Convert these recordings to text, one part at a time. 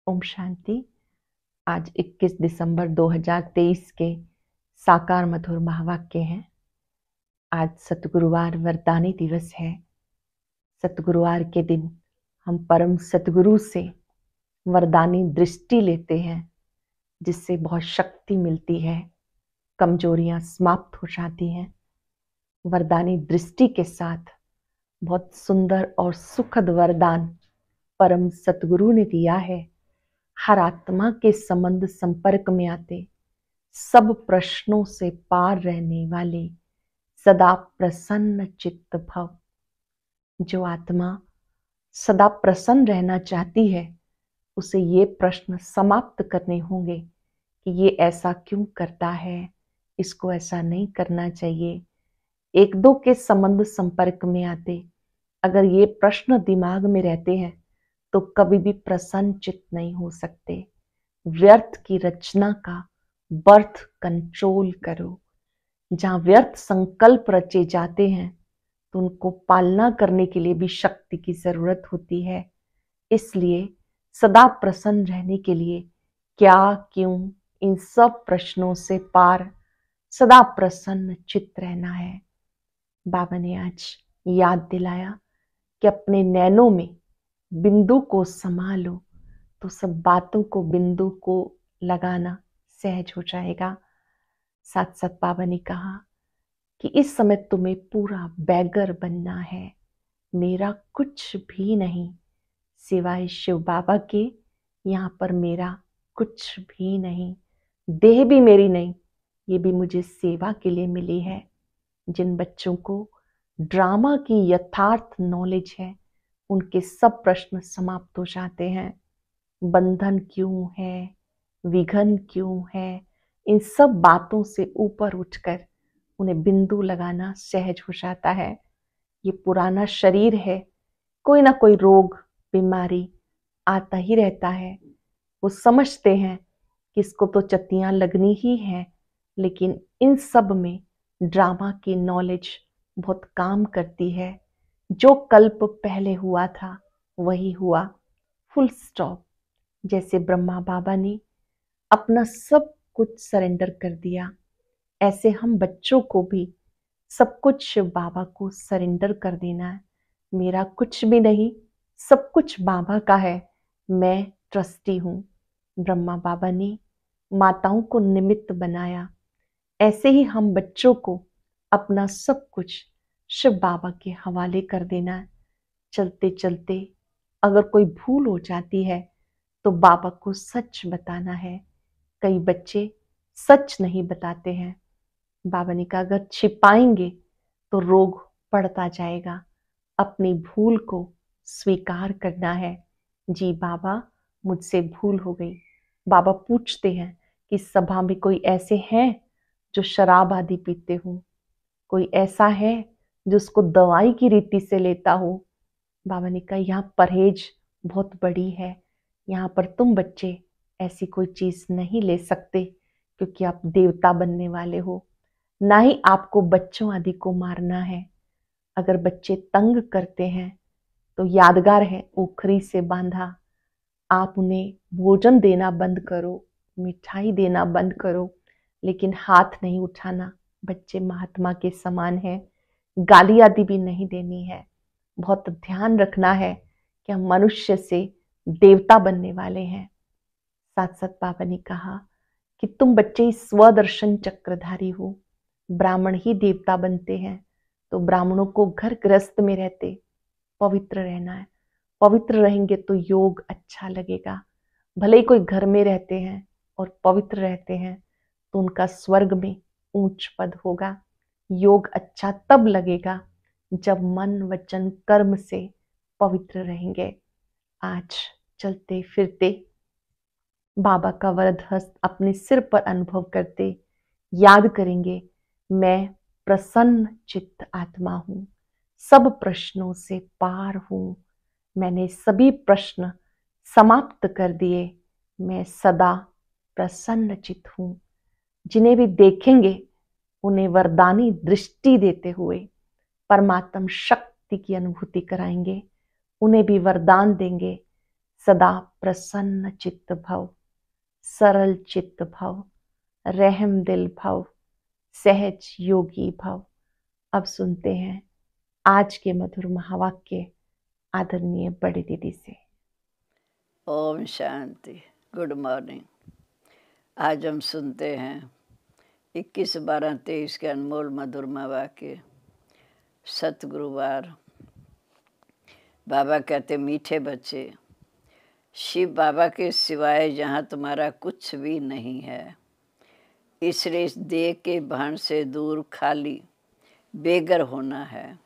ओम शांति। आज 21 दिसंबर 2023 के साकार मधुर महावाक्य हैं। आज सतगुरुवार वरदानी दिवस है। सतगुरुवार के दिन हम परम सतगुरु से वरदानी दृष्टि लेते हैं, जिससे बहुत शक्ति मिलती है, कमजोरियां समाप्त हो जाती हैं। वरदानी दृष्टि के साथ बहुत सुंदर और सुखद वरदान परम सतगुरु ने दिया है। हर आत्मा के संबंध संपर्क में आते, सब प्रश्नों से पार रहने वाले, सदा प्रसन्न चित्त भव। जो आत्मा सदा प्रसन्न रहना चाहती है, उसे ये प्रश्न समाप्त करने होंगे कि ये ऐसा क्यों करता है, इसको ऐसा नहीं करना चाहिए। एक दो के संबंध संपर्क में आते अगर ये प्रश्न दिमाग में रहते हैं तो कभी भी प्रसन्न चित्त नहीं हो सकते। व्यर्थ की रचना का बर्थ कंट्रोल करो। जहां व्यर्थ संकल्प रचे जाते हैं तो उनको पालना करने के लिए भी शक्ति की जरूरत होती है। इसलिए सदा प्रसन्न रहने के लिए क्या क्यों इन सब प्रश्नों से पार सदा प्रसन्न चित्त रहना है। बाबा ने आज याद दिलाया कि अपने नैनों में बिंदु को संभालो तो सब बातों को बिंदु को लगाना सहज हो जाएगा। साथ साथ बाबा ने कहा कि इस समय तुम्हें पूरा बैगर बनना है। मेरा कुछ भी नहीं सिवाय शिव बाबा के, यहाँ पर मेरा कुछ भी नहीं। देह भी मेरी नहीं, ये भी मुझे सेवा के लिए मिली है। जिन बच्चों को ड्रामा की यथार्थ नॉलेज है, उनके सब प्रश्न समाप्त हो जाते हैं। बंधन क्यों है, विघन क्यों है, इन सब बातों से ऊपर उठकर उन्हें बिंदु लगाना सहज हो जाता है। ये पुराना शरीर है, कोई ना कोई रोग बीमारी आता ही रहता है। वो समझते हैं कि इसको तो चत्तियां लगनी ही है, लेकिन इन सब में ड्रामा की नॉलेज बहुत काम करती है। जो कल्प पहले हुआ था वही हुआ, फुल स्टॉप। जैसे ब्रह्मा बाबा ने अपना सब कुछ सरेंडर कर दिया, ऐसे हम बच्चों को भी सब कुछ शिव बाबा को सरेंडर कर देना है। मेरा कुछ भी नहीं, सब कुछ बाबा का है, मैं ट्रस्टी हूं। ब्रह्मा बाबा ने माताओं को निमित्त बनाया, ऐसे ही हम बच्चों को अपना सब कुछ शिव बाबा के हवाले कर देना है। चलते चलते अगर कोई भूल हो जाती है तो बाबा को सच बताना है। कई बच्चे सच नहीं बताते हैं। बाबा ने कहा अगर छिपाएंगे तो रोग बढ़ता जाएगा। अपनी भूल को स्वीकार करना है। जी बाबा, मुझसे भूल हो गई। बाबा पूछते हैं कि सभा में कोई ऐसे हैं जो शराब आदि पीते हो, कोई ऐसा है जो उसको दवाई की रीति से लेता हो। बाबा ने कहा यहाँ परहेज बहुत बड़ी है, यहाँ पर तुम बच्चे ऐसी कोई चीज नहीं ले सकते, क्योंकि आप देवता बनने वाले हो। ना ही आपको बच्चों आदि को मारना है। अगर बच्चे तंग करते हैं तो यादगार है, ओखरी से बांधा। आप उन्हें भोजन देना बंद करो, मिठाई देना बंद करो, लेकिन हाथ नहीं उठाना। बच्चे महात्मा के समान है, गाली आदि भी नहीं देनी है। बहुत ध्यान रखना है कि हम मनुष्य से देवता बनने वाले हैं। साथ साथ बाबा ने कहा कि तुम बच्चे स्वदर्शन चक्रधारी हो। ब्राह्मण ही देवता बनते हैं, तो ब्राह्मणों को घर गृहस्थ में रहते पवित्र रहना है। पवित्र रहेंगे तो योग अच्छा लगेगा। भले ही कोई घर में रहते हैं और पवित्र रहते हैं तो उनका स्वर्ग में ऊंच पद होगा। योग अच्छा तब लगेगा जब मन वचन कर्म से पवित्र रहेंगे। आज चलते फिरते बाबा का वरद हस्त अपने सिर पर अनुभव करते याद करेंगे, मैं प्रसन्न चित्त आत्मा हूं, सब प्रश्नों से पार हूं, मैंने सभी प्रश्न समाप्त कर दिए, मैं सदा प्रसन्न चित्त हूं। जिन्हें भी देखेंगे उन्हें वरदानी दृष्टि देते हुए परमात्म शक्ति की अनुभूति कराएंगे, उन्हें भी वरदान देंगे। सदा प्रसन्न चित्त भव, सरल चित्त भव, रहम दिल भव, सहज योगी भव। अब सुनते हैं आज के मधुर महावाक्य आदरणीय बड़ी दीदी से। ओम शांति। Good morning. आज हम सुनते हैं 21/12/23 के अनमोल मधुर महावाक्य। सतगुरुवार। बाबा कहते, मीठे बच्चे, शिव बाबा के सिवाय यहाँ तुम्हारा कुछ भी नहीं है, इसलिए इस देह के भान से दूर खाली बेगर होना है।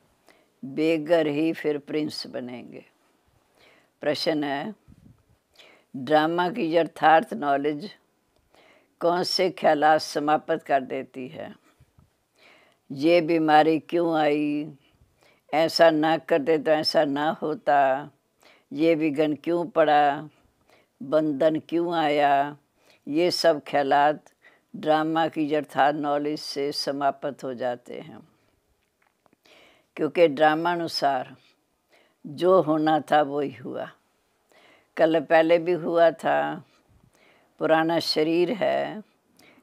बेगर ही फिर प्रिंस बनेंगे। प्रश्न है, ड्रामा की यथार्थ नॉलेज कौन से ख्यालात समाप्त कर देती है? ये बीमारी क्यों आई, ऐसा ना करते तो ऐसा ना होता, ये विघ्न क्यों पड़ा, बंधन क्यों आया, ये सब ख्यालात ड्रामा की यथार्थ नॉलेज से समाप्त हो जाते हैं। क्योंकि ड्रामा अनुसार जो होना था वो ही हुआ। कल पहले भी हुआ था। पुराना शरीर है,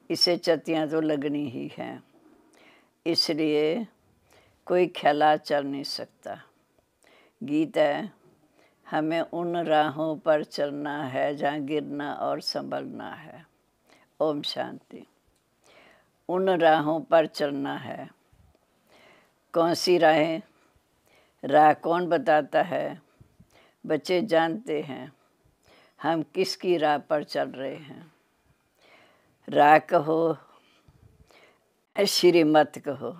इसे चतियाँ तो लगनी ही हैं, इसलिए कोई ख्यालात चल नहीं सकता। गीत है, हमें उन राहों पर चलना है जहाँ गिरना और संभलना है। ओम शांति। उन राहों पर चलना है। कौन सी राहें? राह कौन बताता है? बच्चे जानते हैं हम किसकी राह पर चल रहे हैं। राह कहो, श्रीमत कहो,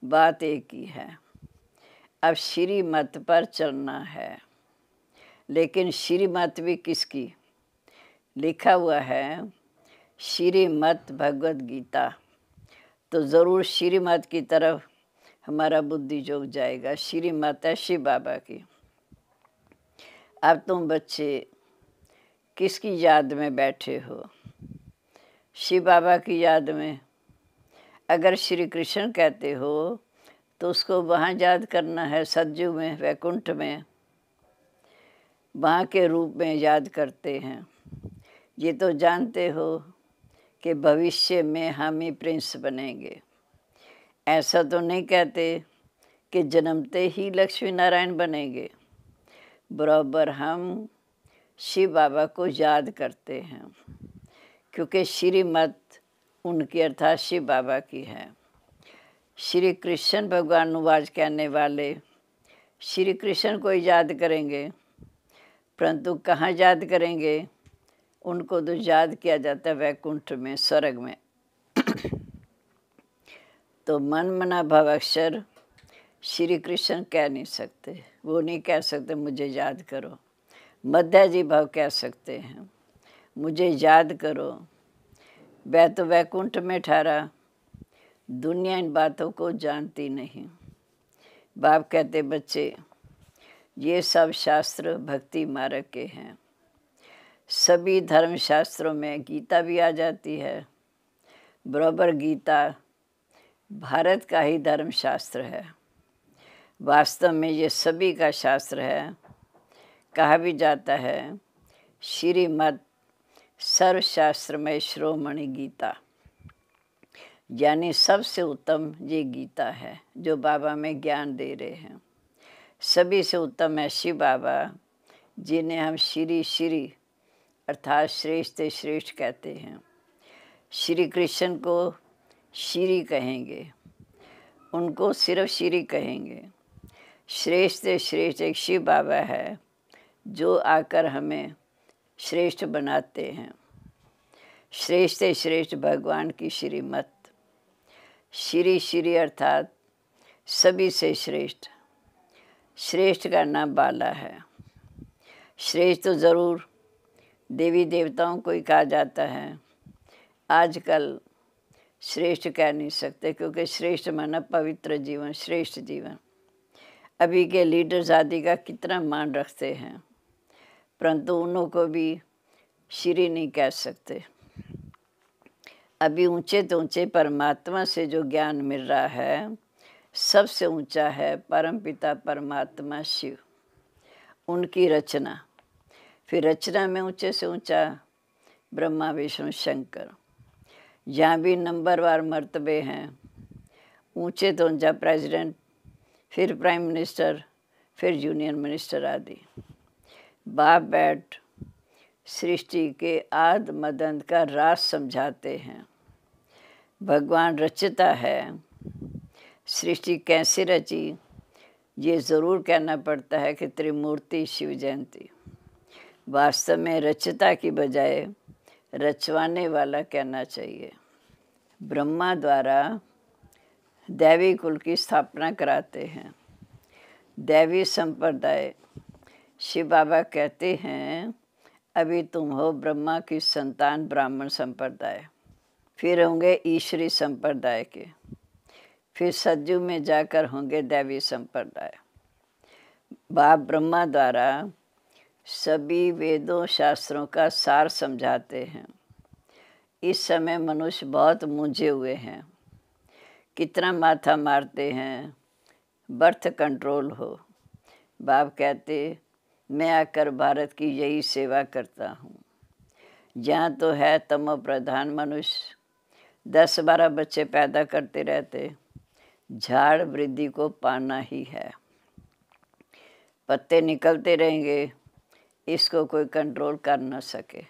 बात एक ही है। अब श्रीमत पर चलना है, लेकिन श्रीमत भी किसकी? लिखा हुआ है श्रीमत भगवद गीता, तो ज़रूर श्रीमत की तरफ हमारा बुद्धि झुक जाएगा। श्रीमत है शिव बाबा की। अब तुम बच्चे किसकी याद में बैठे हो? शिव बाबा की याद में। अगर श्री कृष्ण कहते हो तो उसको वहाँ याद करना है, सतयुग में, वैकुंठ में, वहाँ के रूप में याद करते हैं। ये तो जानते हो कि भविष्य में हम ही प्रिंस बनेंगे। ऐसा तो नहीं कहते कि जन्मते ही लक्ष्मी नारायण बनेंगे। बराबर हम शिव बाबा को याद करते हैं, क्योंकि श्रीमत उनकी अर्थात शिव बाबा की है। श्री कृष्ण भगवान अनुवाद कहने वाले श्री कृष्ण को याद करेंगे, परंतु कहाँ याद करेंगे? उनको तो याद किया जाता है वैकुंठ में, स्वर्ग में। तो मन मना भव अक्षर श्री कृष्ण कह नहीं सकते। वो नहीं कह सकते मुझे याद करो। मध्य जी भाव कह सकते हैं, मुझे याद करो। वह तो वैकुंठ में ठहरा, दुनिया इन बातों को जानती नहीं। बाप कहते, बच्चे ये सब शास्त्र भक्ति मार्ग के हैं। सभी धर्म शास्त्रों में गीता भी आ जाती है। बराबर गीता भारत का ही धर्म शास्त्र है। वास्तव में ये सभी का शास्त्र है। कहा भी जाता है श्रीमद् सर्वशास्त्र में श्रोमणि गीता, यानी सबसे उत्तम ये गीता है जो बाबा में ज्ञान दे रहे हैं। सभी से उत्तम है शिव बाबा, जिन्हें हम श्री श्री अर्थात श्रेष्ठ श्रेष्ठ कहते हैं। श्री कृष्ण को श्री कहेंगे, उनको सिर्फ श्री कहेंगे। श्रेष्ठ श्रेष्ठ एक शिव बाबा है जो आकर हमें श्रेष्ठ बनाते हैं। श्रेष्ठ श्रेष्ठ भगवान की श्रीमत। श्री श्री अर्थात सभी से श्रेष्ठ। श्रेष्ठ का नाम बाला है। श्रेष्ठ तो ज़रूर देवी देवताओं को ही कहा जाता है। आजकल श्रेष्ठ कह नहीं सकते, क्योंकि श्रेष्ठ माना पवित्र जीवन, श्रेष्ठ जीवन। अभी के लीडर्स आदि का कितना मान रखते हैं, परंतु उन्हों को भी श्री नहीं कह सकते। अभी ऊंचे तो ऊंचे परमात्मा से जो ज्ञान मिल रहा है, सबसे ऊंचा है परमपिता परमात्मा शिव, उनकी रचना। फिर रचना में ऊंचे से ऊंचा ब्रह्मा विष्णु शंकर। जहाँ भी नंबरवार मर्तबे हैं, ऊंचे तो ऊंचा प्रेसिडेंट, फिर प्राइम मिनिस्टर, फिर यूनियन मिनिस्टर आदि। बाप बैठ सृष्टि के आद मदंत का राज समझाते हैं। भगवान रचता है, सृष्टि कैसे रची ये ज़रूर कहना पड़ता है कि त्रिमूर्ति शिव जयंती। वास्तव में रचता की बजाय रचवाने वाला कहना चाहिए। ब्रह्मा द्वारा दैवी कुल की स्थापना कराते हैं। दैवी संप्रदाय, शिव बाबा कहते हैं अभी तुम हो ब्रह्मा की संतान ब्राह्मण संप्रदाय, फिर होंगे ईश्वरी संप्रदाय के, फिर सतयुग में जाकर होंगे दैवी संप्रदाय। बाप ब्रह्मा द्वारा सभी वेदों शास्त्रों का सार समझाते हैं। इस समय मनुष्य बहुत मूंझे हुए हैं, कितना माथा मारते हैं, बर्थ कंट्रोल हो। बाप कहते मैं आकर भारत की यही सेवा करता हूँ। जहाँ तो है तमो प्रधान मनुष्य 10-12 बच्चे पैदा करते रहते, झाड़ वृद्धि को पाना ही है। पत्ते निकलते रहेंगे, इसको कोई कंट्रोल कर न सके।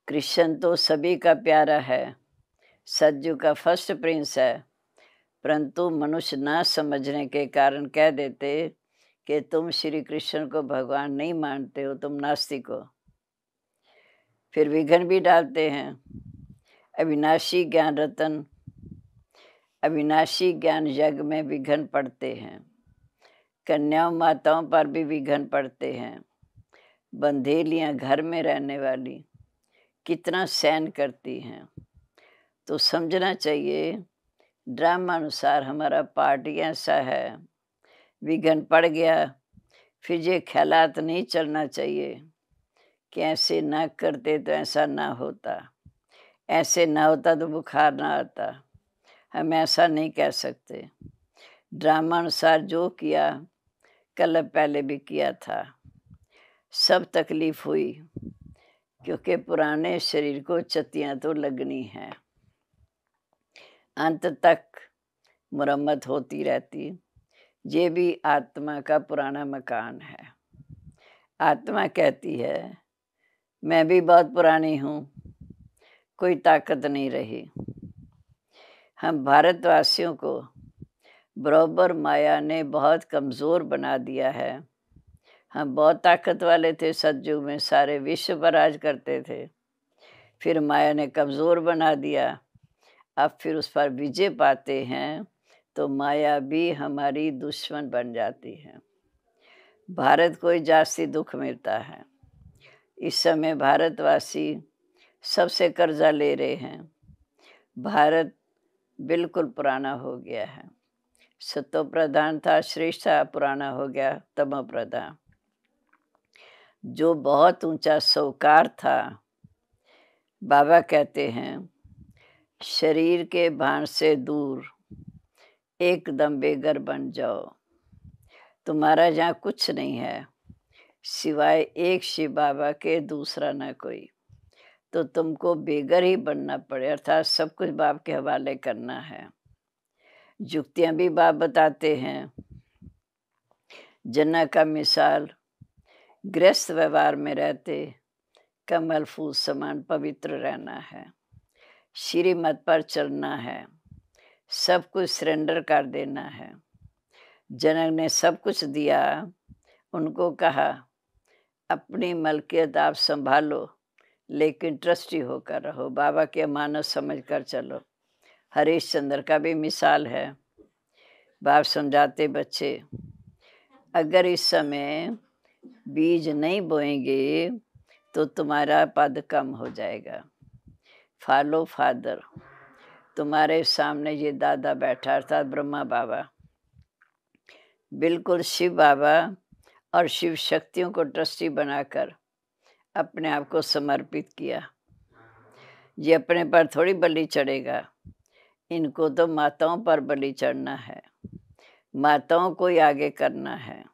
कृष्ण तो सभी का प्यारा है, सतयुग का फर्स्ट प्रिंस है, परंतु मनुष्य ना समझने के कारण कह देते कि तुम श्री कृष्ण को भगवान नहीं मानते हो, तुम नास्तिक हो। फिर विघ्न भी डालते हैं। अविनाशी ज्ञान रतन, अविनाशी ज्ञान यज्ञ में विघ्न पड़ते हैं। कन्याओं माताओं पर भी विघ्न पड़ते हैं। बंधेलियां घर में रहने वाली कितना सहन करती हैं। तो समझना चाहिए ड्रामा अनुसार हमारा पार्ट ऐसा है, विघ्न पड़ गया, फिर ये ख्यालात नहीं चलना चाहिए कि ऐसे ना करते तो ऐसा ना होता, ऐसे ना होता तो बुखार ना आता। हम ऐसा नहीं कह सकते। ड्रामा अनुसार जो किया कल पहले भी किया था, सब तकलीफ हुई, क्योंकि पुराने शरीर को चतियाँ तो लगनी है। अंत तक मुरम्मत होती रहती। ये भी आत्मा का पुराना मकान है। आत्मा कहती है मैं भी बहुत पुरानी हूँ, कोई ताकत नहीं रही। हम भारतवासियों को बराबर माया ने बहुत कमज़ोर बना दिया है। हम बहुत ताकत वाले थे, सतयुग में सारे विश्व पर राज करते थे। फिर माया ने कमज़ोर बना दिया। अब फिर उस पर विजय पाते हैं तो माया भी हमारी दुश्मन बन जाती है। भारत को ही जास्ती दुख मिलता है। इस समय भारतवासी सबसे कर्जा ले रहे हैं। भारत बिल्कुल पुराना हो गया है। सतो प्रधान था, श्रेष्ठ था, पुराना हो गया तमो प्रधान। जो बहुत ऊंचा सौकार था, बाबा कहते हैं शरीर के भान से दूर एकदम बेघर बन जाओ। तुम्हारा जहाँ कुछ नहीं है सिवाय एक शिव बाबा के, दूसरा ना कोई। तो तुमको बेघर ही बनना पड़े, अर्थात सब कुछ बाप के हवाले करना है। युक्तियाँ भी बाप बताते हैं। जना का मिसाल गृहस्थ व्यवहार में रहते कमल फूल समान पवित्र रहना है, श्रीमत पर चलना है, सब कुछ सरेंडर कर देना है। जनक ने सब कुछ दिया, उनको कहा अपनी मलकियत आप संभालो, लेकिन ट्रस्टी होकर रहो, बाबा की अमानत समझ कर चलो। हरीश चंद्र का भी मिसाल है। बाप समझाते बच्चे अगर इस समय बीज नहीं बोएंगे तो तुम्हारा पद कम हो जाएगा। Follow father. तुम्हारे सामने ये दादा बैठा अर्थात ब्रह्मा बाबा, बिल्कुल शिव बाबा और शिव शक्तियों को ट्रस्टी बनाकर अपने आप को समर्पित किया। ये अपने पर थोड़ी बलि चढ़ेगा, इनको तो माताओं पर बलि चढ़ना है, माताओं को ही आगे करना है।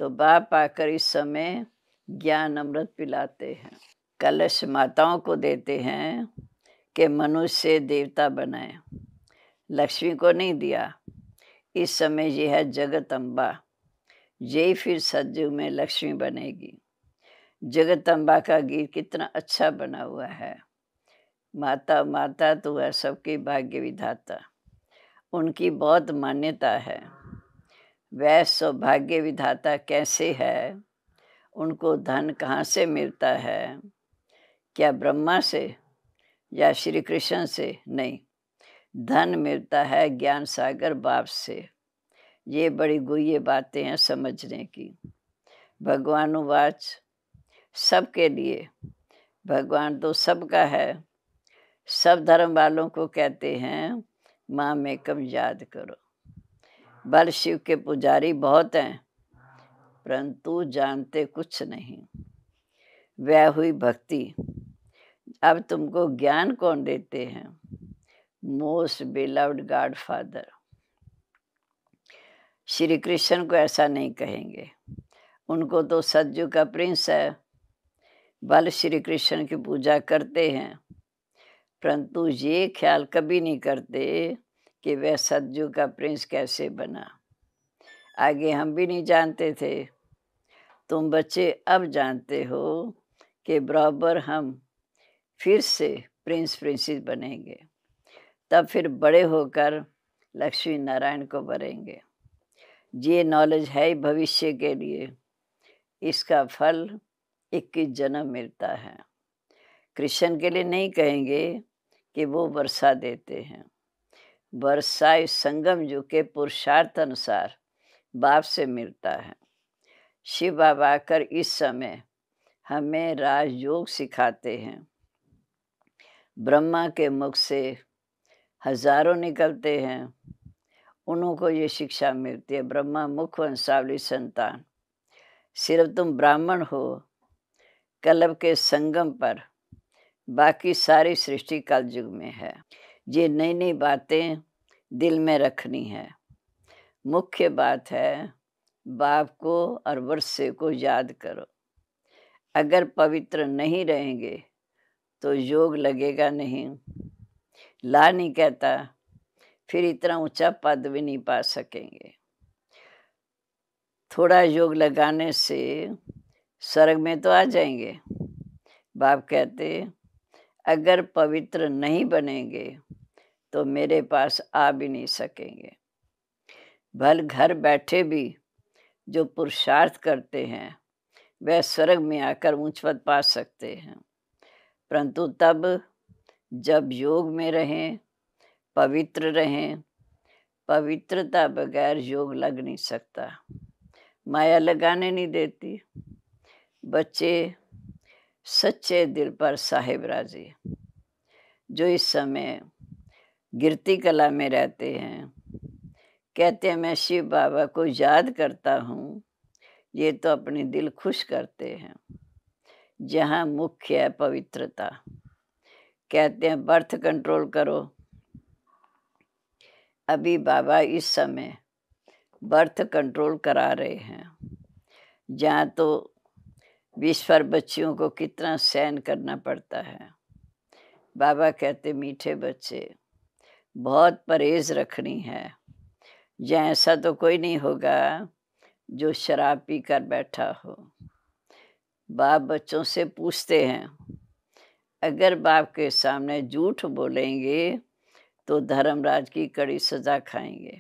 तो बाप आकर इस समय ज्ञान अमृत पिलाते हैं। कलश माताओं को देते हैं कि मनुष्य देवता बनाए, लक्ष्मी को नहीं दिया। इस समय ये है जगत अम्बा, ये फिर सतयुग में लक्ष्मी बनेगी। जगत अम्बा का गीत कितना अच्छा बना हुआ है। माता माता तू है सबकी भाग्य विधाता, उनकी बहुत मान्यता है। वह सौभाग्य विधाता कैसे है, उनको धन कहाँ से मिलता है? क्या ब्रह्मा से या श्री कृष्ण से? नहीं, धन मिलता है ज्ञान सागर बाप से। ये बड़ी गुह्य बातें हैं समझने की। भगवानुवाच, सबके लिए, भगवान तो सबका है। सब धर्म वालों को कहते हैं माम एकम याद करो। बल शिव के पुजारी बहुत हैं, परंतु जानते कुछ नहीं। वह हुई भक्ति। अब तुमको ज्ञान कौन देते हैं? Most beloved God father. Shri Krishna को ऐसा नहीं कहेंगे, उनको तो सतयुग का प्रिंस है। बल श्री कृष्ण की पूजा करते हैं, परंतु ये ख्याल कभी नहीं करते कि वह सतयुग का प्रिंस कैसे बना। आगे हम भी नहीं जानते थे, तुम बच्चे अब जानते हो कि बराबर हम फिर से प्रिंस प्रिंसेस बनेंगे। तब फिर बड़े होकर लक्ष्मी नारायण को बनेंगे। ये नॉलेज है ही भविष्य के लिए। इसका फल 21 जन्म मिलता है। कृष्ण के लिए नहीं कहेंगे कि वो वर्षा देते हैं। वर्षा इस संगम युग के पुरुषार्थ अनुसार बाप से मिलता है। शिव बाबा आकर इस समय हमें राजयोग सिखाते हैं। ब्रह्मा के मुख से हजारों निकलते हैं, उन्हों को ये शिक्षा मिलती है, ब्रह्मा मुख वंशावली संतान। सिर्फ तुम ब्राह्मण हो, कलब के संगम पर, बाकी सारी सृष्टि कलयुग में है। ये नई नई बातें दिल में रखनी है। मुख्य बात है बाप को और वर्षे को याद करो। अगर पवित्र नहीं रहेंगे तो योग लगेगा नहीं। ला नहीं कहता, फिर इतना ऊंचा पद भी नहीं पा सकेंगे। थोड़ा योग लगाने से स्वर्ग में तो आ जाएंगे। बाप कहते अगर पवित्र नहीं बनेंगे तो मेरे पास आ भी नहीं सकेंगे। भल घर बैठे भी जो पुरुषार्थ करते हैं वह स्वर्ग में आकर ऊंच पद पा सकते हैं, परंतु तब जब योग में रहें, पवित्र रहें। पवित्रता बगैर योग लग नहीं सकता, माया लगाने नहीं देती। बच्चे सच्चे दिल पर साहिब राजी, जो इस समय गिरती कला में रहते हैं, कहते हैं मैं शिव बाबा को याद करता हूँ, ये तो अपने दिल खुश करते हैं। जहाँ मुख्य है पवित्रता। कहते हैं बर्थ कंट्रोल करो। अभी बाबा इस समय बर्थ कंट्रोल करा रहे हैं। जहाँ तो विश्वर बच्चियों को कितना सहन करना पड़ता है। बाबा कहते मीठे बच्चे, बहुत परहेज रखनी है। जहाँ ऐसा तो कोई नहीं होगा जो शराब पी कर बैठा हो। बाप बच्चों से पूछते हैं, अगर बाप के सामने झूठ बोलेंगे तो धर्मराज की कड़ी सजा खाएंगे।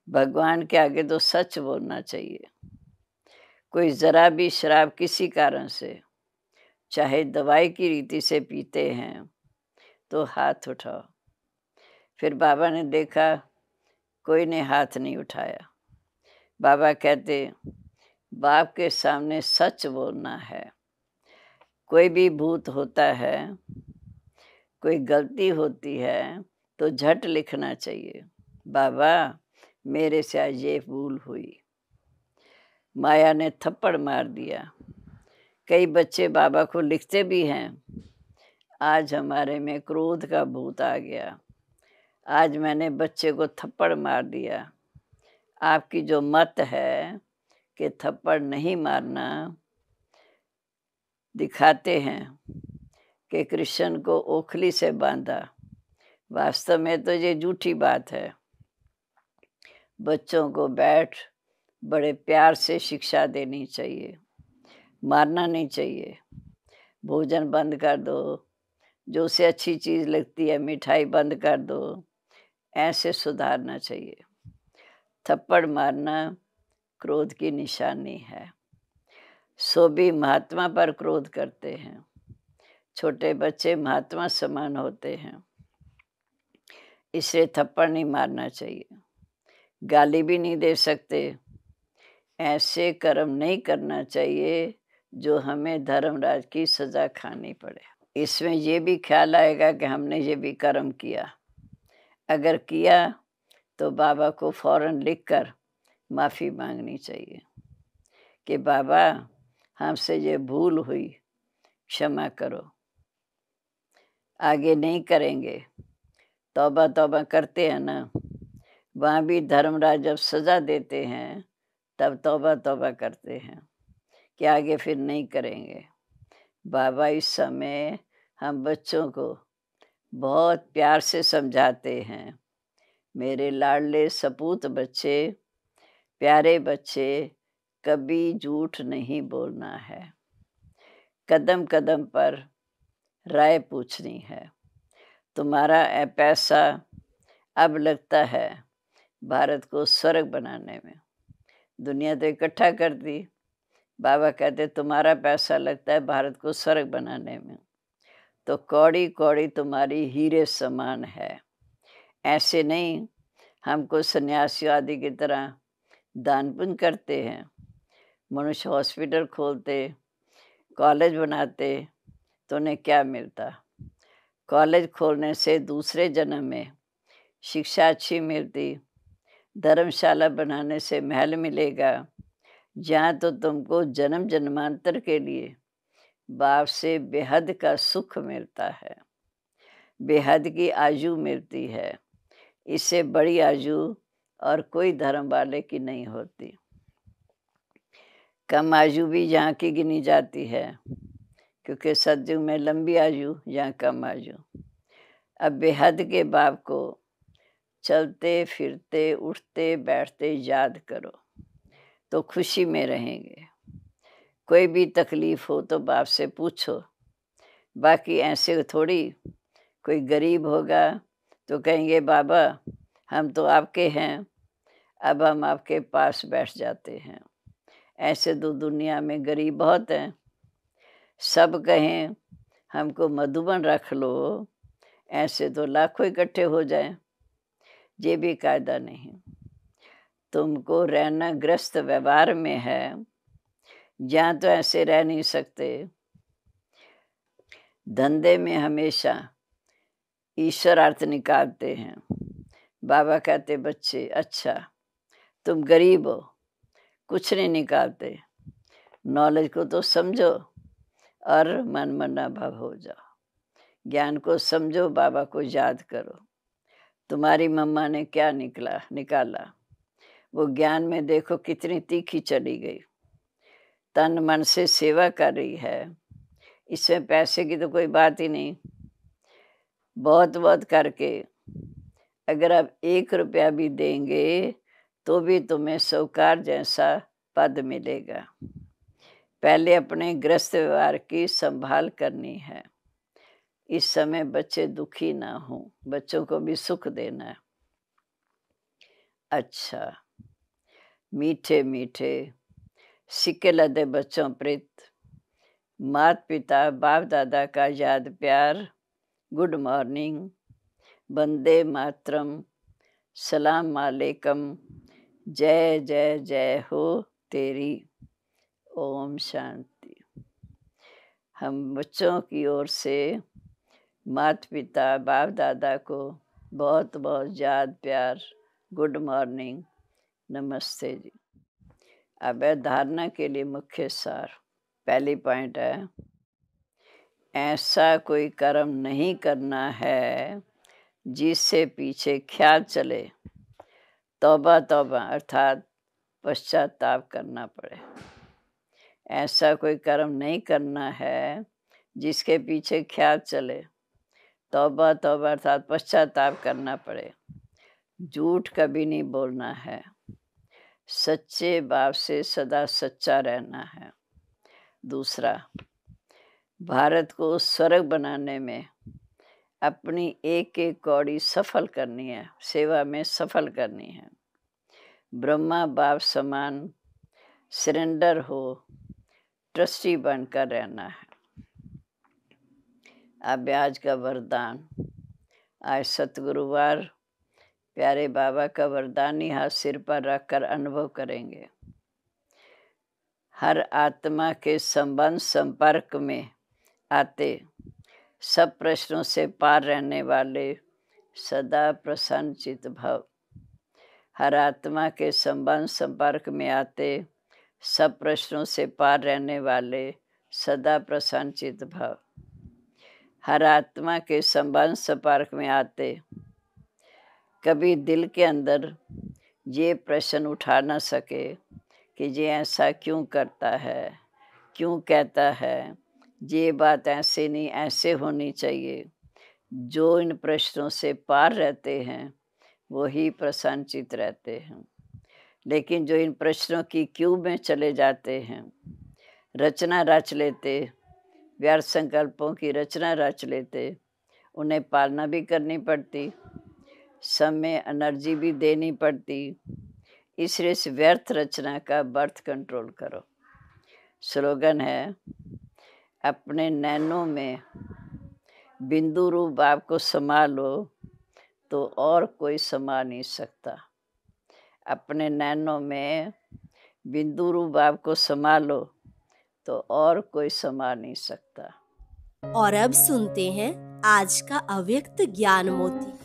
भगवान के आगे तो सच बोलना चाहिए। कोई जरा भी शराब किसी कारण से, चाहे दवाई की रीति से पीते हैं, तो हाथ उठाओ। फिर बाबा ने देखा कोई ने हाथ नहीं उठाया। बाबा कहते बाप के सामने सच बोलना है। कोई भी भूत होता है, कोई गलती होती है तो झट लिखना चाहिए, बाबा मेरे से आज ये भूल हुई। माया ने थप्पड़ मार दिया। कई बच्चे बाबा को लिखते भी हैं, आज हमारे में क्रोध का भूत आ गया, आज मैंने बच्चे को थप्पड़ मार दिया। आपकी जो मत है कि थप्पड़ नहीं मारना, दिखाते हैं कि कृष्ण को ओखली से बांधा। वास्तव में तो ये झूठी बात है। बच्चों को बैठ बड़े प्यार से शिक्षा देनी चाहिए, मारना नहीं चाहिए। भोजन बंद कर दो, जो उसे अच्छी चीज़ लगती है मिठाई बंद कर दो, ऐसे सुधारना चाहिए। थप्पड़ मारना क्रोध की निशानी है। सो भी महात्मा पर क्रोध करते हैं। छोटे बच्चे महात्मा समान होते हैं, इसलिए थप्पड़ नहीं मारना चाहिए। गाली भी नहीं दे सकते। ऐसे कर्म नहीं करना चाहिए जो हमें धर्मराज की सजा खानी पड़े। इसमें ये भी ख्याल आएगा कि हमने ये भी कर्म किया। अगर किया तो बाबा को फौरन लिखकर माफ़ी मांगनी चाहिए कि बाबा हमसे ये भूल हुई, क्षमा करो, आगे नहीं करेंगे। तौबा तौबा करते हैं ना, वहाँ भी धर्मराज जब सज़ा देते हैं तब तौबा तौबा करते हैं कि आगे फिर नहीं करेंगे। बाबा इस समय हम बच्चों को बहुत प्यार से समझाते हैं। मेरे लाडले सपूत बच्चे, प्यारे बच्चे, कभी झूठ नहीं बोलना है। कदम कदम पर राय पूछनी है। तुम्हारा पैसा अब लगता है भारत को स्वर्ग बनाने में। दुनिया तो इकट्ठा कर दी, बाबा कहते तुम्हारा पैसा लगता है भारत को स्वर्ग बनाने में, तो कौड़ी कौड़ी तुम्हारी हीरे समान है। ऐसे नहीं हमको सन्यासियों आदि की तरह दान पुण्य करते हैं। मनुष्य हॉस्पिटल खोलते, कॉलेज बनाते, तो उन्हें क्या मिलता? कॉलेज खोलने से दूसरे जन्म में शिक्षा अच्छी मिलती। धर्मशाला बनाने से महल मिलेगा, जहाँ तो तुमको जन्म जन्मांतर के लिए बाप से बेहद का सुख मिलता है, बेहद की आयु मिलती है। इससे बड़ी आयु और कोई धर्म वाले की नहीं होती। कम आयु भी यहाँ की गिनी जाती है, क्योंकि सतयुग में लंबी आयु, यहाँ कम आयु। अब बेहद के बाप को चलते फिरते उठते बैठते याद करो तो खुशी में रहेंगे। कोई भी तकलीफ हो तो बाप से पूछो। बाकी ऐसे थोड़ी कोई गरीब होगा तो कहेंगे बाबा हम तो आपके हैं, अब हम आपके पास बैठ जाते हैं। ऐसे तो दुनिया में गरीब बहुत हैं। सब कहें हमको मधुबन रख लो, ऐसे तो लाखों इकट्ठे हो जाएं। ये भी कायदा नहीं। तुमको रहना ग्रस्त व्यवहार में है, जहाँ तो ऐसे रह नहीं सकते। धंधे में हमेशा ईश्वर अर्थ निकालते हैं। बाबा कहते बच्चे अच्छा तुम गरीब हो, कुछ नहीं निकालते, नॉलेज को तो समझो और मन मना भाव हो जाओ। ज्ञान को समझो, बाबा को याद करो। तुम्हारी मम्मा ने क्या निकाला, वो ज्ञान में देखो कितनी तीखी चली गई। तन मन से सेवा कर रही है, इसमें पैसे की तो कोई बात ही नहीं। बहुत बहुत करके अगर आप 1 रुपया भी देंगे तो भी तुम्हें साहूकार जैसा पद मिलेगा। पहले अपने ग्रस्त व्यवहार की संभाल करनी है। इस समय बच्चे दुखी ना हों, बच्चों को भी सुख देना है। अच्छा मीठे मीठे सिक्के लदे बच्चों प्रीत, माता पिता बाप दादा का याद प्यार, गुड मॉर्निंग, वंदे मातरम, सलाम वालेकुम, जय जय जय हो तेरी, ओम शांति। हम बच्चों की ओर से माता पिता बाप दादा को बहुत बहुत याद प्यार, गुड मॉर्निंग, नमस्ते जी। अब है धारणा के लिए मुख्य सार। पहली पॉइंट है, ऐसा कोई कर्म नहीं करना है जिससे पीछे ख्याल चले, तौबा तौबा अर्थात पश्चाताप करना पड़े। ऐसा कोई कर्म नहीं करना है जिसके पीछे ख्याल चले। तौबा तौबा अर्थात पश्चाताप करना पड़े। झूठ कभी नहीं बोलना है। सच्चे भाव से सदा सच्चा रहना है। दूसरा, भारत को स्वर्ग बनाने में अपनी एक एक कौड़ी सफल करनी है, सेवा में सफल करनी है। ब्रह्मा बाप समान सरेंडर हो, ट्रस्टी बनकर रहना है। अब आज का वरदान, आज सतगुरुवार प्यारे बाबा का वरदान ही हाथ सिर पर रखकर अनुभव करेंगे। हर आत्मा के संबंध संपर्क में आते सब प्रश्नों से पार रहने वाले सदा प्रसन्न चित भव। हर आत्मा के संबंध संपर्क में आते सब प्रश्नों से पार रहने वाले सदा प्रसन्न चित भव। हर आत्मा के संबंध संपर्क में आते कभी दिल के अंदर ये प्रश्न उठा न सके कि ये ऐसा क्यों करता है, क्यों कहता है, ये बात ऐसे नहीं ऐसे होनी चाहिए। जो इन प्रश्नों से पार रहते हैं वही प्रसन्नचित रहते हैं। लेकिन जो इन प्रश्नों की क्यों में चले जाते हैं, रचना रच लेते, व्यर्थ संकल्पों की रचना रच लेते, उन्हें पालना भी करनी पड़ती, समय एनर्जी भी देनी पड़ती। इसलिए इस व्यर्थ रचना का बर्थ कंट्रोल करो। स्लोगन है, अपने नैनों में बिंदु रूप आपको समा लो तो और कोई समा नहीं सकता। अपने नैनों में बिंदु रूप आपको समा लो तो और कोई समा नहीं सकता। और अब सुनते हैं आज का अव्यक्त ज्ञान मोती।